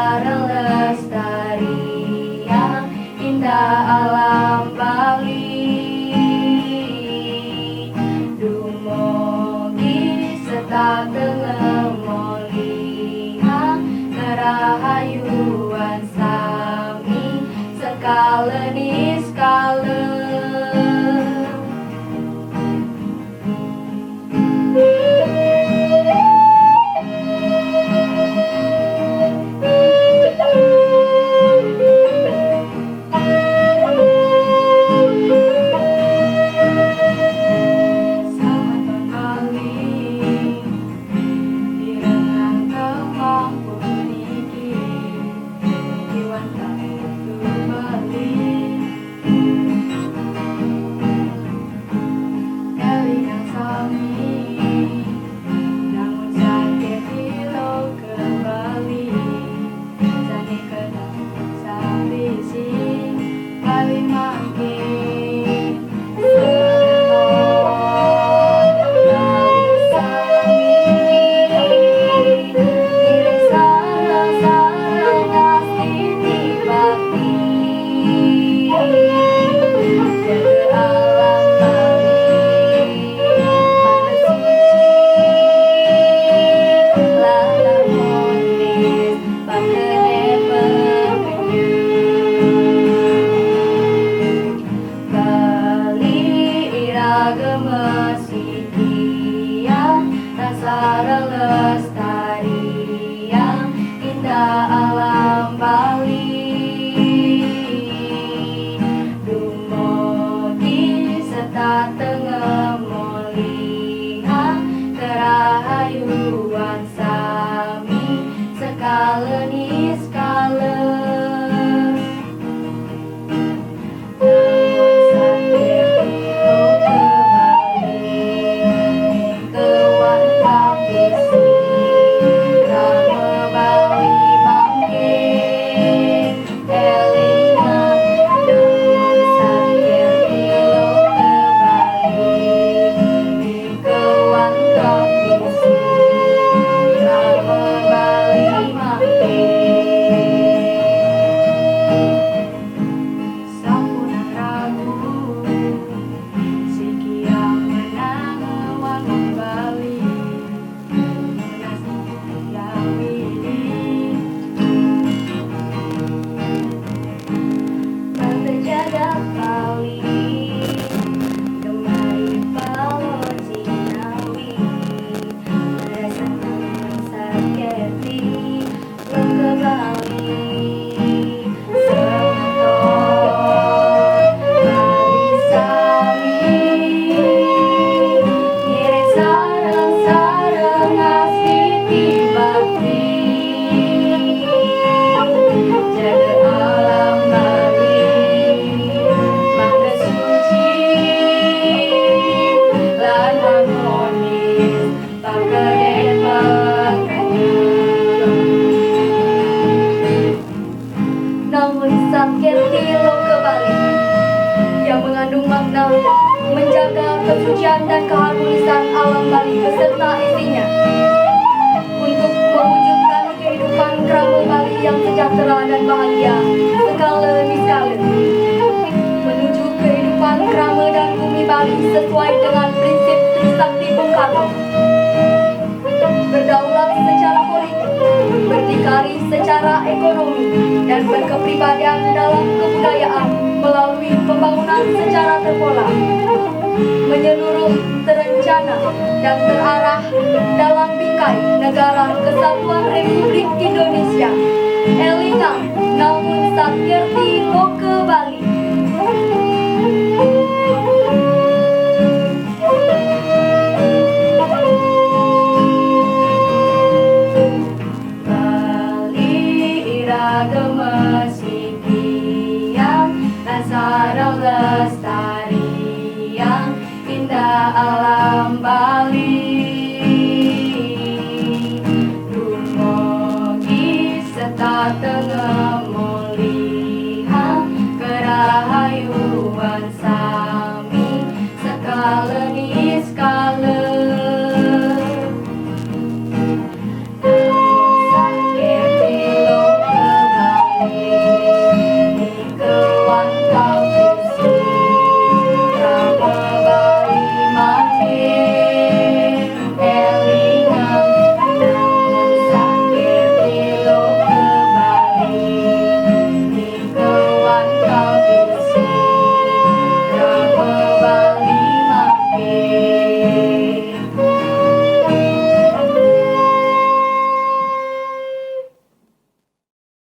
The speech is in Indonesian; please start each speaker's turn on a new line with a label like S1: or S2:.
S1: sareng lestari yang indah alam Bali. Dumugi serta tengemoli kerahayuan sami sekalenis skala. Sareng lestari yang indah alam Bali. Dumugi serta tengemoli kerahayuan sami sekalenis skala. Namun Sakyati Loka Bali yang mengandung makna menjaga kesucian dan keharmonisan alam Bali beserta isinya untuk mewujudkan kehidupan kerama Bali yang sejahtera dan bahagia skala niskala, menuju kehidupan kerama dan bumi Bali sesuai dengan prinsip Trisakti Bung Karno, berdaulat secara politik, berdikari secara ekonomi, dan berkepribadian dalam kebudayaan melalui pembangunan secara terpola, menyeluruh, terencana, dan terarah dalam bingkai Negara Kesatuan Republik Indonesia. Elinga Namun Sakyati Loka Bali.